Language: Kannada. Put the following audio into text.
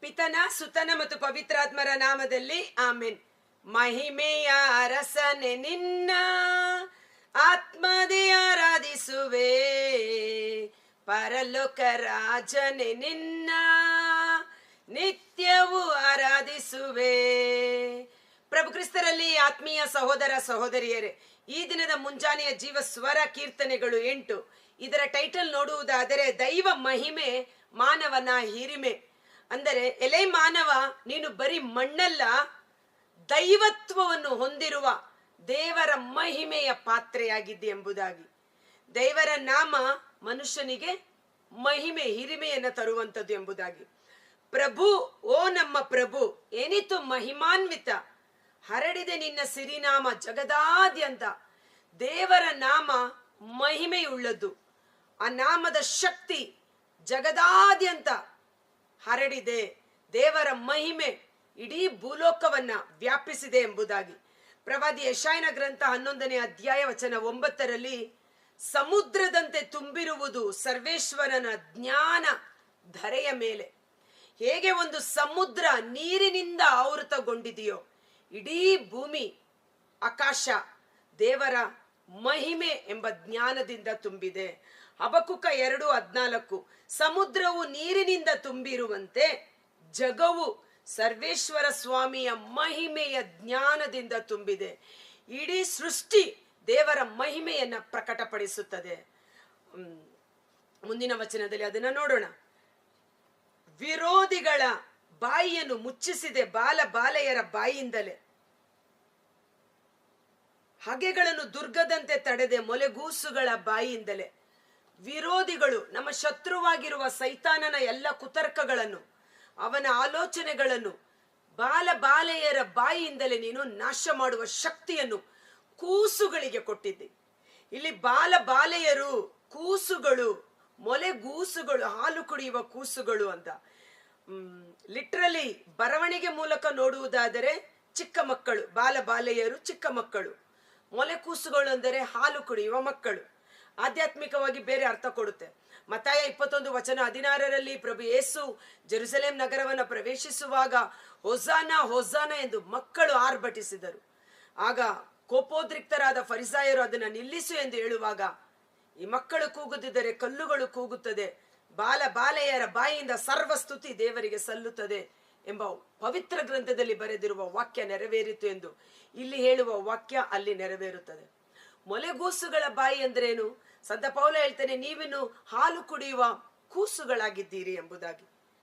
ಪಿತನ ಸುತನ ಮತ್ತು ಪವಿತ್ರಾತ್ಮರ ನಾಮದಲ್ಲಿ ಆಮೆನ್. ಮಹಿಮೆಯ ಅರಸನೆ ನಿನ್ನ ಆತ್ಮದೇ ಆರಾಧಿಸುವೆ, ಪರಲೋಕ ರಾಜನೆ ನಿನ್ನ ನಿತ್ಯವೂ ಆರಾಧಿಸುವೆ. ಪ್ರಭು ಕ್ರಿಸ್ತರಲ್ಲಿ ಆತ್ಮೀಯ ಸಹೋದರ ಸಹೋದರಿಯರೇ, ಈ ದಿನದ ಮುಂಜಾನೆಯ ಜೀವ ಸ್ವರ ಕೀರ್ತನೆಗಳು 8. ಇದರ ಟೈಟಲ್ ನೋಡುವುದಾದರೆ ದೈವ ಮಹಿಮೆ ಮಾನವನ ಹಿರಿಮೆ. ಅಂದರೆ, ಎಲೆ ಮಾನವ, ನೀನು ಬರೀ ಮಣ್ಣಲ್ಲ, ದೈವತ್ವವನ್ನು ಹೊಂದಿರುವ ದೇವರ ಮಹಿಮೆಯ ಪಾತ್ರೆಯಾಗಿದ್ದೆ ಎಂಬುದಾಗಿ. ದೇವರ ನಾಮ ಮನುಷ್ಯನಿಗೆ ಮಹಿಮೆ ಹಿರಿಮೆಯನ್ನು ತರುವಂಥದ್ದು ಎಂಬುದಾಗಿ. ಪ್ರಭು, ಓ ನಮ್ಮ ಪ್ರಭು, ಏನಿತು ಮಹಿಮಾನ್ವಿತ, ಹರಡಿದೆ ನಿನ್ನ ಸಿರಿನಾಮ ಜಗದಾದ್ಯಂತ. ದೇವರ ನಾಮ ಮಹಿಮೆಯುಳ್ಳದ್ದು. ಆ ನಾಮದ ಶಕ್ತಿ ಜಗದಾದ್ಯಂತ ಹರಡಿದೆ. ದೇವರ ಮಹಿಮೆ ಇಡೀ ಭೂಲೋಕವನ್ನ ವ್ಯಾಪಿಸಿದೆ ಎಂಬುದಾಗಿ. ಪ್ರವಾದಿ ಯೆಶಾಯನ ಗ್ರಂಥ 11ನೇ ಅಧ್ಯಾಯ ವಚನ 9ರಲ್ಲಿ, ಸಮುದ್ರದಂತೆ ತುಂಬಿರುವುದು ಸರ್ವೇಶ್ವರನ ಜ್ಞಾನ ಧರೆಯ ಮೇಲೆ. ಹೇಗೆ ಒಂದು ಸಮುದ್ರ ನೀರಿನಿಂದ ಆವೃತಗೊಂಡಿದೆಯೋ, ಇಡೀ ಭೂಮಿ ಆಕಾಶ ದೇವರ ಮಹಿಮೆ ಎಂಬ ಜ್ಞಾನದಿಂದ ತುಂಬಿದೆ. ಹಬಕ್ಕುಕ 2:14, ಸಮುದ್ರವು ನೀರಿನಿಂದ ತುಂಬಿರುವಂತೆ ಜಗವು ಸರ್ವೇಶ್ವರ ಸ್ವಾಮಿಯ ಮಹಿಮೆಯ ಜ್ಞಾನದಿಂದ ತುಂಬಿದೆ. ಇಡೀ ಸೃಷ್ಟಿ ದೇವರ ಮಹಿಮೆಯನ್ನ ಪ್ರಕಟಪಡಿಸುತ್ತದೆ. ಮುಂದಿನ ವಚನದಲ್ಲಿ ಅದನ್ನ ನೋಡೋಣ. ವಿರೋಧಿಗಳ ಬಾಯಿಯನ್ನು ಮುಚ್ಚಿಸಿದೆ ಬಾಲೆಯರ ಬಾಯಿಯಿಂದಲೇ, ಹಗೆಗಳನ್ನು ದುರ್ಗದಂತೆ ತಡೆದೆ ಮೊಲೆಗೂಸುಗಳ ಬಾಯಿಯಿಂದಲೇ. ವಿರೋಧಿಗಳು, ನಮ್ಮ ಶತ್ರುವಾಗಿರುವ ಸೈತಾನನ ಎಲ್ಲ ಕುತರ್ಕಗಳನ್ನು, ಅವನ ಆಲೋಚನೆಗಳನ್ನು ಬಾಲೆಯರ ಬಾಯಿಯಿಂದಲೇ ನೀನು ನಾಶ ಮಾಡುವ ಶಕ್ತಿಯನ್ನು ಕೂಸುಗಳಿಗೆ ಕೊಟ್ಟಿದ್ದೆ. ಇಲ್ಲಿ ಬಾಲೆಯರು, ಕೂಸುಗಳು, ಮೊಲೆಗೂಸುಗಳು, ಹಾಲು ಕುಡಿಯುವ ಕೂಸುಗಳು ಅಂತ. ಲಿಟ್ರಲಿ ಬರವಣಿಗೆ ಮೂಲಕ ನೋಡುವುದಾದರೆ ಚಿಕ್ಕ ಮಕ್ಕಳು, ಬಾಲೆಯರು ಚಿಕ್ಕ ಮಕ್ಕಳು, ಮೊಲೆಕೂಸುಗಳು ಅಂದರೆ ಹಾಲು ಕುಡಿಯುವ ಮಕ್ಕಳು. ಆಧ್ಯಾತ್ಮಿಕವಾಗಿ ಬೇರೆ ಅರ್ಥ ಕೊಡುತ್ತೆ. ಮತ್ತಾಯ 21:16ರಲ್ಲಿ ಪ್ರಭು ಯೇಸು ಜೆರುಸಲೇಮ್ ನಗರವನ್ನು ಪ್ರವೇಶಿಸುವಾಗ ಹೊಸಾನ ಹೊಸಾನ ಎಂದು ಮಕ್ಕಳು ಆರ್ಭಟಿಸಿದರು. ಆಗ ಕೋಪೋದ್ರಿಕ್ತರಾದ ಫರಿಸಾಯರು ಅದನ್ನು ನಿಲ್ಲಿಸು ಎಂದು ಹೇಳುವಾಗ, ಈ ಮಕ್ಕಳು ಕೂಗುತ್ತಿದ್ದರೆ ಕಲ್ಲುಗಳು ಕೂಗುತ್ತದೆ, ಬಾಲೆಯರ ಬಾಯಿಯಿಂದ ಸರ್ವಸ್ತುತಿ ದೇವರಿಗೆ ಸಲ್ಲುತ್ತದೆ ಎಂಬ ಪವಿತ್ರ ಗ್ರಂಥದಲ್ಲಿ ಬರೆದಿರುವ ವಾಕ್ಯ ನೆರವೇರಿತು ಎಂದು ಇಲ್ಲಿ ಹೇಳುವ ವಾಕ್ಯ ಅಲ್ಲಿ ನೆರವೇರುತ್ತದೆ. ಮೊಲೆಗೂಸುಗಳ ಬಾಯಿ ಅಂದ್ರೇನು? ಸಂತ ಪೌಲ ಹೇಳ್ತಾನೆ, ನೀವಿನ್ನು ಹಾಲು ಕುಡಿಯುವ ಕೂಸುಗಳಾಗಿದ್ದೀರಿ ಎಂಬುದಾಗಿ.